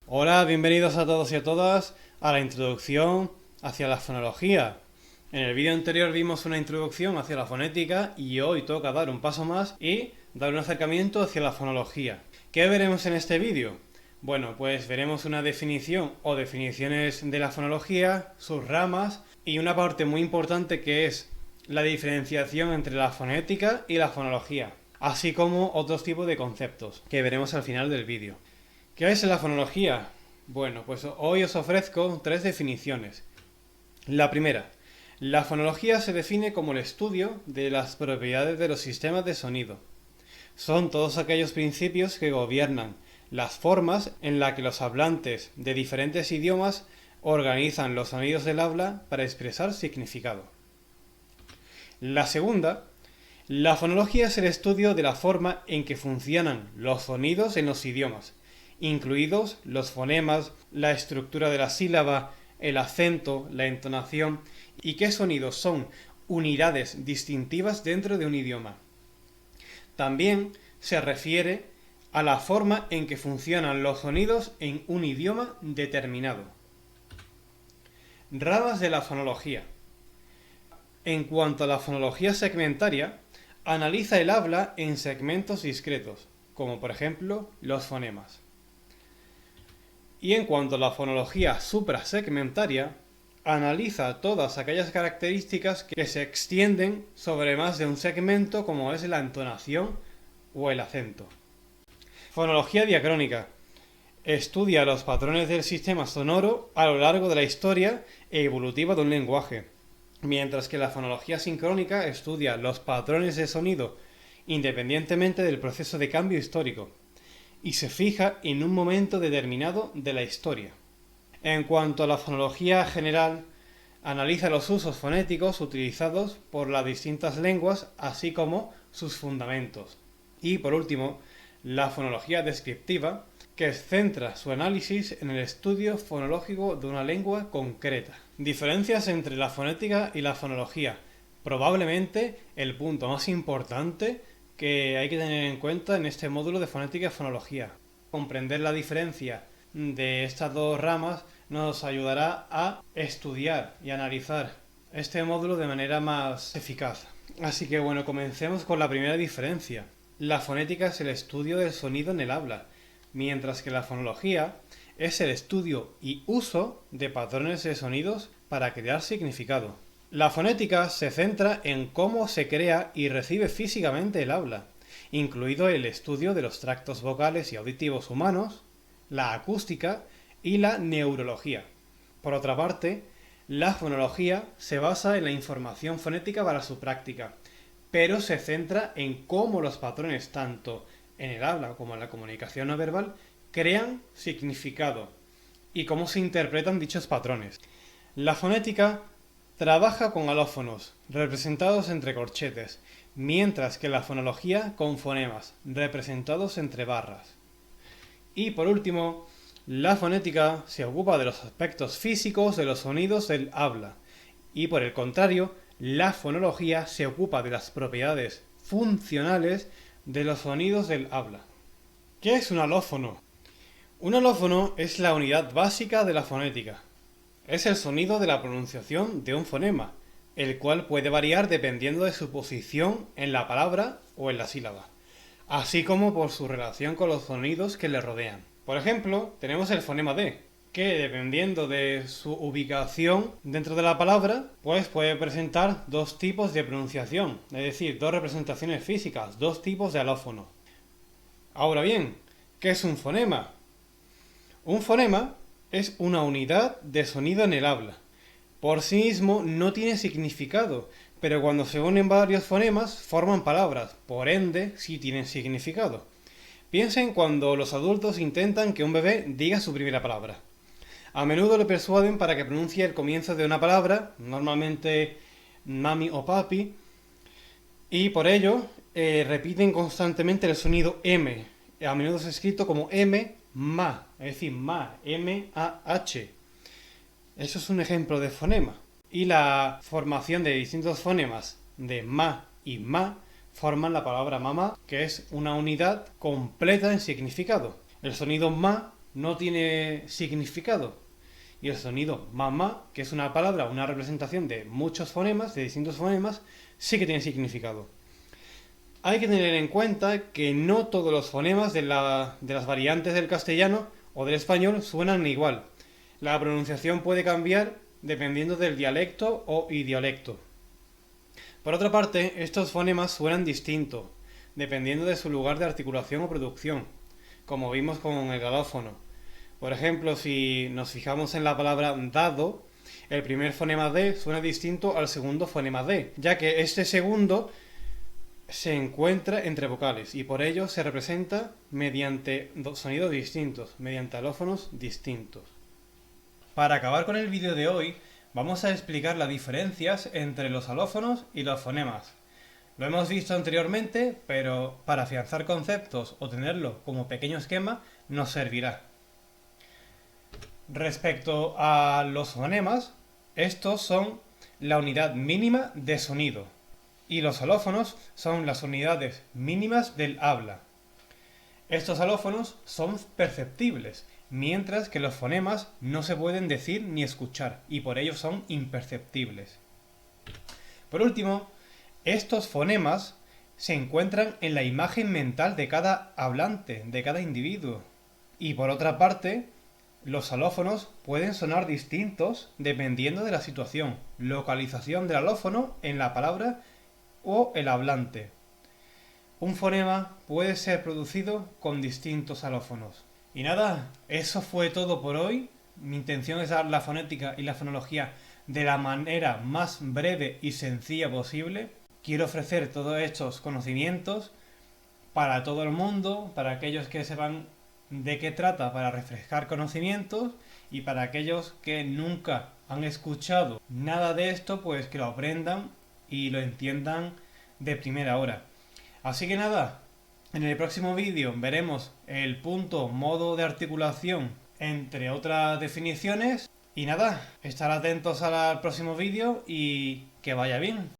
Hola, bienvenidos a todos y a todas a la introducción hacia la fonología. En el vídeo anterior vimos una introducción hacia la fonética y hoy toca dar un paso más y dar un acercamiento hacia la fonología. ¿Qué veremos en este vídeo? Bueno, pues veremos una definición o definiciones de la fonología, sus ramas y una parte muy importante que es la diferenciación entre la fonética y la fonología, así como otros tipos de conceptos que veremos al final del vídeo. ¿Qué es la fonología? Bueno, pues hoy os ofrezco tres definiciones. La primera, la fonología se define como el estudio de las propiedades de los sistemas de sonido. Son todos aquellos principios que gobiernan las formas en las que los hablantes de diferentes idiomas organizan los sonidos del habla para expresar significado. La segunda, la fonología es el estudio de la forma en que funcionan los sonidos en los idiomas, incluidos los fonemas, la estructura de la sílaba, el acento, la entonación y qué sonidos son unidades distintivas dentro de un idioma. También se refiere a la forma en que funcionan los sonidos en un idioma determinado. Ramas de la fonología. En cuanto a la fonología segmentaria, analiza el habla en segmentos discretos, como por ejemplo los fonemas. Y en cuanto a la fonología suprasegmentaria, analiza todas aquellas características que se extienden sobre más de un segmento, como es la entonación o el acento. Fonología diacrónica. Estudia los patrones del sistema sonoro a lo largo de la historia evolutiva de un lenguaje, mientras que la fonología sincrónica estudia los patrones de sonido independientemente del proceso de cambio histórico y se fija en un momento determinado de la historia. En cuanto a la fonología general, analiza los usos fonéticos utilizados por las distintas lenguas, así como sus fundamentos. Y por último, la fonología descriptiva, que centra su análisis en el estudio fonológico de una lengua concreta. Diferencias entre la fonética y la fonología. Probablemente el punto más importante que hay que tener en cuenta en este módulo de fonética y fonología. Comprender la diferencia de estas dos ramas nos ayudará a estudiar y analizar este módulo de manera más eficaz. Así que bueno, comencemos con la primera diferencia. La fonética es el estudio del sonido en el habla, mientras que la fonología es el estudio y uso de patrones de sonidos para crear significado. La fonética se centra en cómo se crea y recibe físicamente el habla, incluido el estudio de los tractos vocales y auditivos humanos, la acústica y la neurología. Por otra parte, la fonología se basa en la información fonética para su práctica, pero se centra en cómo los patrones, tanto en el habla como en la comunicación no verbal, crean significado y cómo se interpretan dichos patrones. La fonética trabaja con alófonos, representados entre corchetes, mientras que la fonología con fonemas, representados entre barras. Y por último, la fonética se ocupa de los aspectos físicos de los sonidos del habla, y por el contrario, la fonología se ocupa de las propiedades funcionales de los sonidos del habla. ¿Qué es un alófono? Un alófono es la unidad básica de la fonética. Es el sonido de la pronunciación de un fonema, el cual puede variar dependiendo de su posición en la palabra o en la sílaba, así como por su relación con los sonidos que le rodean. Por ejemplo, tenemos el fonema D, que dependiendo de su ubicación dentro de la palabra, pues puede presentar dos tipos de pronunciación, es decir, dos representaciones físicas, dos tipos de alófono. Ahora bien, ¿qué es un fonema? Un fonema es una unidad de sonido en el habla. Por sí mismo no tiene significado, pero cuando se unen varios fonemas forman palabras, por ende sí tienen significado. Piensen cuando los adultos intentan que un bebé diga su primera palabra. A menudo le persuaden para que pronuncie el comienzo de una palabra, normalmente mami o papi, y por ello repiten constantemente el sonido M. A menudo es escrito como M, ma, es decir, ma, M-A-H. Eso es un ejemplo de fonema. Y la formación de distintos fonemas de ma y ma forman la palabra mamá, que es una unidad completa en significado. El sonido ma no tiene significado. Y el sonido mamá, que es una palabra, una representación de muchos fonemas, de distintos fonemas, sí que tiene significado. Hay que tener en cuenta que no todos los fonemas de las variantes del castellano o del español suenan igual. La pronunciación puede cambiar dependiendo del dialecto o idiolecto. Por otra parte, estos fonemas suenan distinto, dependiendo de su lugar de articulación o producción, como vimos con el galófono. Por ejemplo, si nos fijamos en la palabra dado, el primer fonema D suena distinto al segundo fonema D, ya que este segundo se encuentra entre vocales y por ello se representa mediante sonidos distintos, mediante alófonos distintos. Para acabar con el vídeo de hoy, vamos a explicar las diferencias entre los alófonos y los fonemas. Lo hemos visto anteriormente, pero para afianzar conceptos o tenerlo como pequeño esquema nos servirá. Respecto a los fonemas, estos son la unidad mínima de sonido y los alófonos son las unidades mínimas del habla. Estos alófonos son perceptibles, mientras que los fonemas no se pueden decir ni escuchar y por ello son imperceptibles. Por último, estos fonemas se encuentran en la imagen mental de cada hablante, de cada individuo. Y por otra parte, los alófonos pueden sonar distintos dependiendo de la situación, localización del alófono en la palabra o el hablante. Un fonema puede ser producido con distintos alófonos. Y nada, eso fue todo por hoy. Mi intención es dar la fonética y la fonología de la manera más breve y sencilla posible. Quiero ofrecer todos estos conocimientos para todo el mundo, para aquellos que sepan de qué trata, para refrescar conocimientos, y para aquellos que nunca han escuchado nada de esto, pues que lo aprendan y lo entiendan de primera hora. Así que nada, en el próximo vídeo veremos el punto, modo de articulación, entre otras definiciones. Y nada, estar atentos al próximo vídeo y que vaya bien.